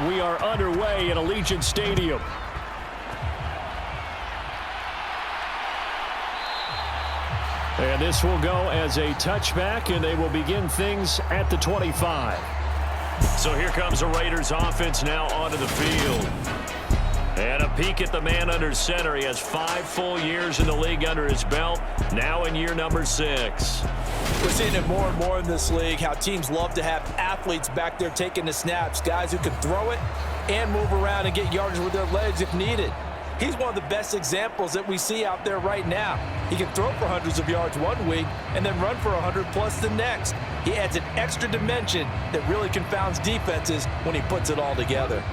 And we are underway at Allegiant Stadium. And this will go as a touchback, and they will begin things at the 25. So here comes the Raiders offense now onto the field. And a peek at the man under center. He has 5 full years in the league under his belt, now in year number 6. We're seeing it more and more in this league, how teams love to have athletes back there taking the snaps, guys who can throw it and move around and get yardage with their legs if needed. He's one of the best examples that we see out there right now. He can throw for hundreds of yards one week and then run for 100+ the next. He adds an extra dimension that really confounds defenses when he puts it all together.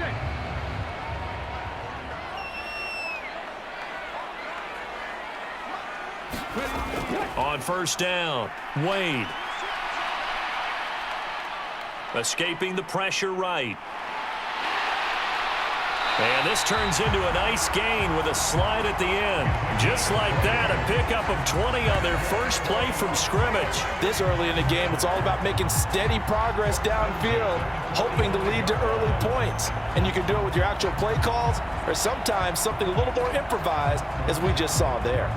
On first down, Wade. Escaping the pressure right. And this turns into a nice gain with a slide at the end. Just like that, a pickup of 20 on their first play from scrimmage. This early in the game, it's all about making steady progress downfield, hoping to lead to early points. And you can do it with your actual play calls or sometimes something a little more improvised, as we just saw there.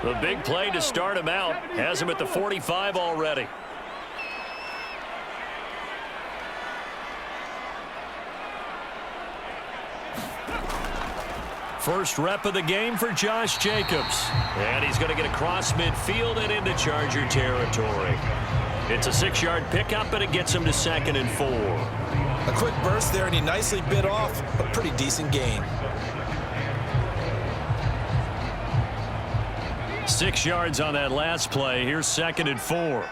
The big play to start him out has him at the 45 already. First rep of the game for Josh Jacobs. And he's going to get across midfield and into Charger territory. It's a 6-yard pickup, and it gets him to 2nd and 4. A quick burst there, and he nicely bit off a pretty decent gain. 6 yards on that last play. Here's 2nd and 4.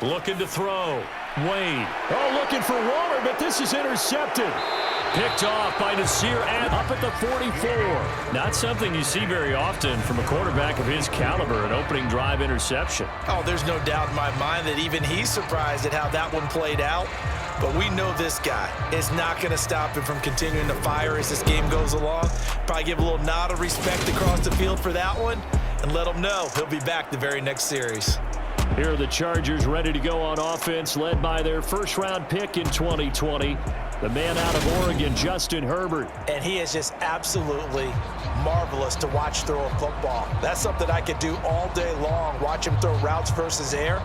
Looking to throw. Wade. Oh, looking for Waller, but this is intercepted. Picked off by Nasir up at the 44. Not something you see very often from a quarterback of his caliber, an opening drive interception. Oh, there's no doubt in my mind that even he's surprised at how that one played out. But we know this guy is not going to stop him from continuing to fire as this game goes along. Probably give a little nod of respect across the field for that one and let him know he'll be back the very next series. Here are the Chargers ready to go on offense, led by their first-round pick in 2020, the man out of Oregon, Justin Herbert. And he is just absolutely marvelous to watch throw a football. That's something I could do all day long, watch him throw routes versus air.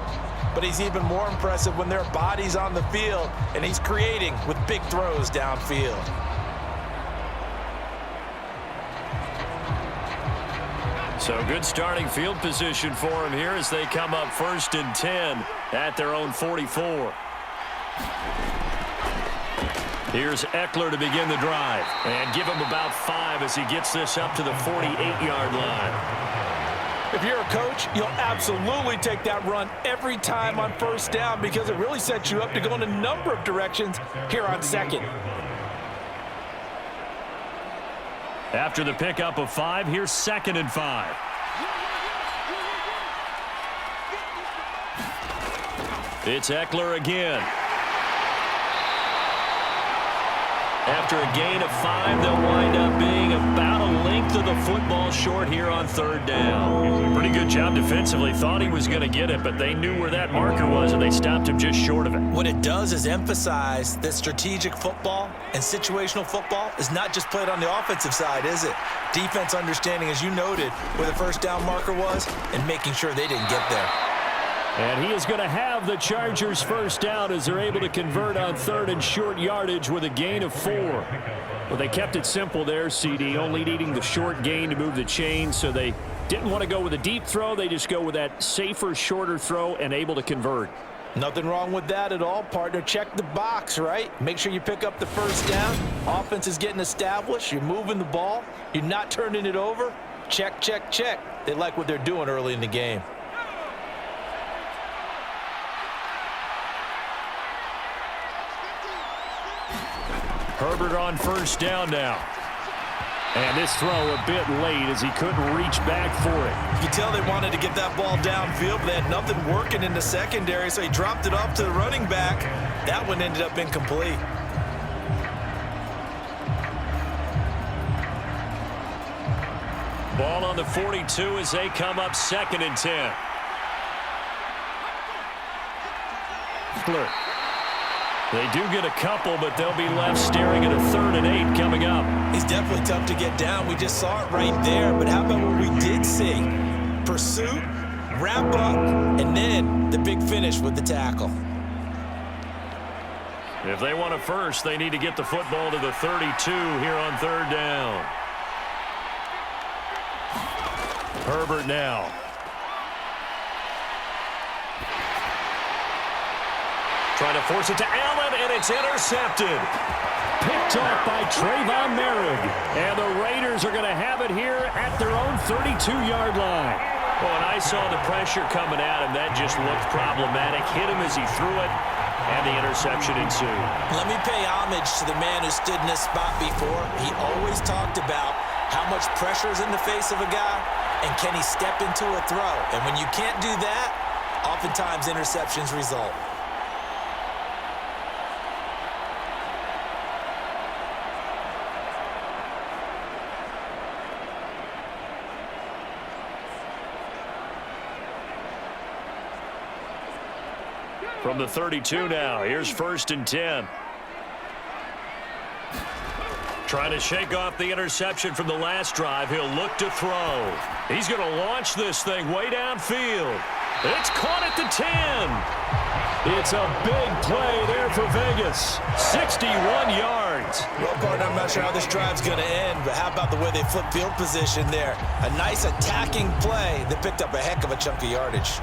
But he's even more impressive when there are bodies on the field, and he's creating with big throws downfield. So good starting field position for him here as they come up 1st and 10 at their own 44. Here's Eckler to begin the drive and give him about 5 as he gets this up to the 48-yard line. If you're a coach, you'll absolutely take that run every time on first down because it really sets you up to go in a number of directions here on 2nd. After the pickup of 5, here's 2nd and 5. It's Eckler again. After a gain of 5, they'll wind up being about a length of the football short here on 3rd down. Pretty good job defensively. Thought he was going to get it, but they knew where that marker was, and they stopped him just short of it. What it does is emphasize that strategic football and situational football is not just played on the offensive side, is it? Defense understanding, as you noted, where the first down marker was and making sure they didn't get there. And he is going to have the Chargers first down as they're able to convert on 3rd and short yardage with a gain of 4. Well, they kept it simple there, CD, only needing the short gain to move the chain, so they didn't want to go with a deep throw. They just go with that safer, shorter throw and able to convert. Nothing wrong with that at all, partner. Check the box, right? Make sure you pick up the first down. Offense is getting established. You're moving the ball. You're not turning it over. Check, check, check. They like what they're doing early in the game. Herbert on first down now. And this throw a bit late as he couldn't reach back for it. You can tell they wanted to get that ball downfield, but they had nothing working in the secondary, so he dropped it off to the running back. That one ended up incomplete. Ball on the 42 as they come up 2nd and 10. They do get a couple, but they'll be left staring at a 3rd and 8 coming up. He's definitely tough to get down. We just saw it right there, but how about what we did see? Pursuit, wrap up, and then the big finish with the tackle. If they want a first, they need to get the football to the 32 here on 3rd down. Herbert now. Trying to force it to Allen, and it's intercepted. Picked off by Trayvon Merrick. And the Raiders are going to have it here at their own 32-yard line. Well, and I saw the pressure coming at him. That just looked problematic. Hit him as he threw it, and the interception ensued. Let me pay homage to the man who stood in this spot before. He always talked about how much pressure is in the face of a guy, and can he step into a throw. And when you can't do that, oftentimes interceptions result. From the 32 now, here's 1st and 10. Trying to shake off the interception from the last drive. He'll look to throw. He's going to launch this thing way downfield. It's caught at the 10. It's a big play there for Vegas. 61 yards. Well, partner, I'm not sure how this drive's going to end, but how about the way they flip field position there? A nice attacking play that picked up a heck of a chunk of yardage.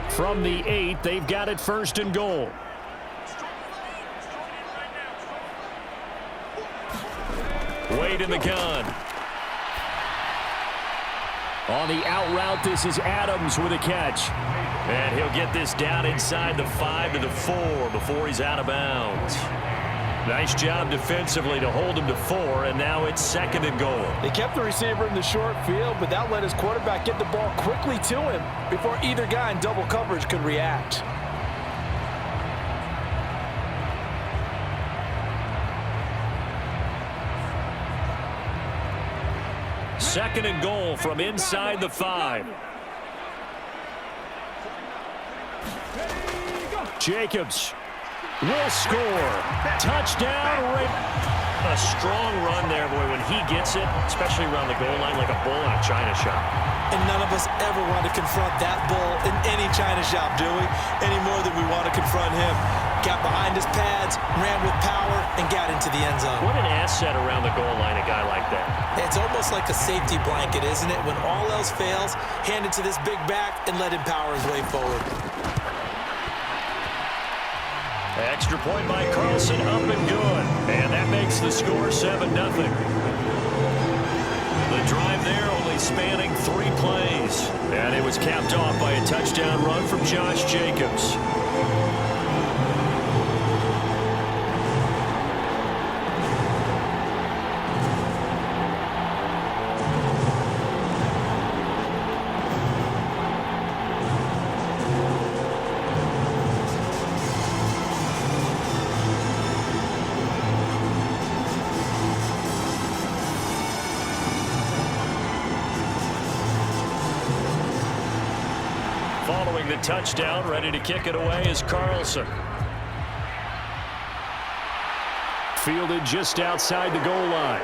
From the 8, they've got it 1st and goal. Wade in the gun. On the out route, this is Adams with a catch. And he'll get this down inside the 5 to the 4 before he's out of bounds. Nice job defensively to hold him to 4, and now it's 2nd and goal. They kept the receiver in the short field, but that let his quarterback get the ball quickly to him before either guy in double coverage could react. Second and goal from inside the 5. Jacobs will score. Touchdown. A strong run there, boy, when he gets it, especially around the goal line like a bull in a china shop. And none of us ever want to confront that bull in any china shop, do we? Any more than we want to confront him. Got behind his pads, ran with power, and got into the end zone. What an asset around the goal line, a guy like that. It's almost like a safety blanket, isn't it? When all else fails, hand it to this big back and let him power his way forward. Extra point by Carlson, up and good. And that makes the score 7-0. The drive there only spanning 3 plays. And it was capped off by a touchdown run from Josh Jacobs. Following the touchdown, ready to kick it away is Carlson. Fielded just outside the goal line.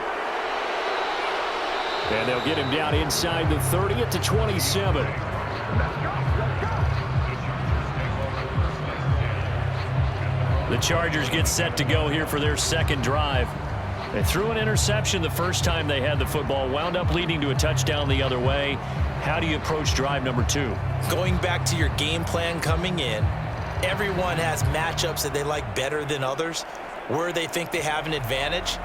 And they'll get him down inside the 30 at the 27. The Chargers get set to go here for their second drive. They threw an interception the first time they had the football, wound up leading to a touchdown the other way. How do you approach drive number 2? Going back to your game plan coming in, everyone has matchups that they like better than others. where they think they have an advantage,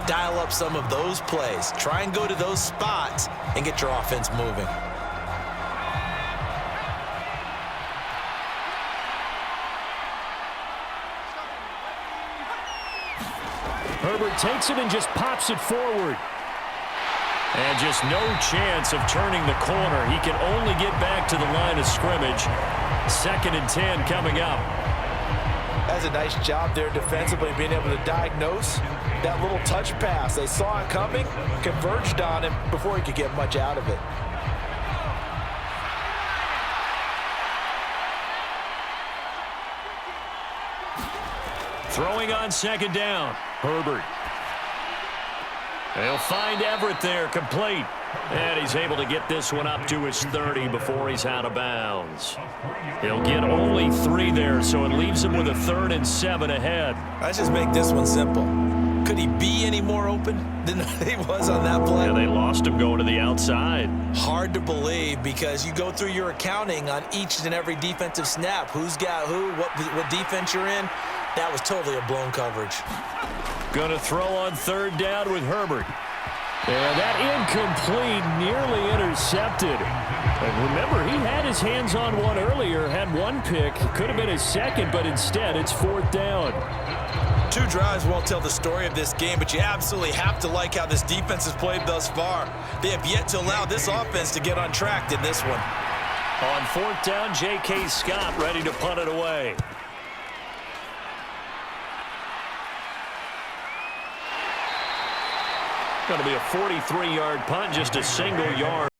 dial up some of those plays. Try and go to those spots and get your offense moving. Herbert takes it and just pops it forward. And just no chance of turning the corner. He can only get back to the line of scrimmage. 2nd and 10 coming up. That's a nice job there defensively, being able to diagnose that little touch pass. They saw it coming, converged on him before he could get much out of it. Throwing on 2nd down. Herbert. They'll find Everett there, complete. And he's able to get this one up to his 30 before he's out of bounds. He'll get only 3 there, so it leaves him with a 3rd and 7 ahead. Let's just make this one simple. Could he be any more open than he was on that play? Yeah, they lost him going to the outside. Hard to believe because you go through your accounting on each and every defensive snap. Who's got who, what defense you're in. That was totally a blown coverage. Going to throw on 3rd down with Herbert. And that incomplete, nearly intercepted. And remember, he had his hands on one earlier, had one pick. Could have been his 2nd, but instead it's 4th down. 2 drives won't tell the story of this game, but you absolutely have to like how this defense has played thus far. They have yet to allow this offense to get untracked in this one. On 4th down, J.K. Scott ready to punt it away. Going to be a 43-yard punt, just a single yard.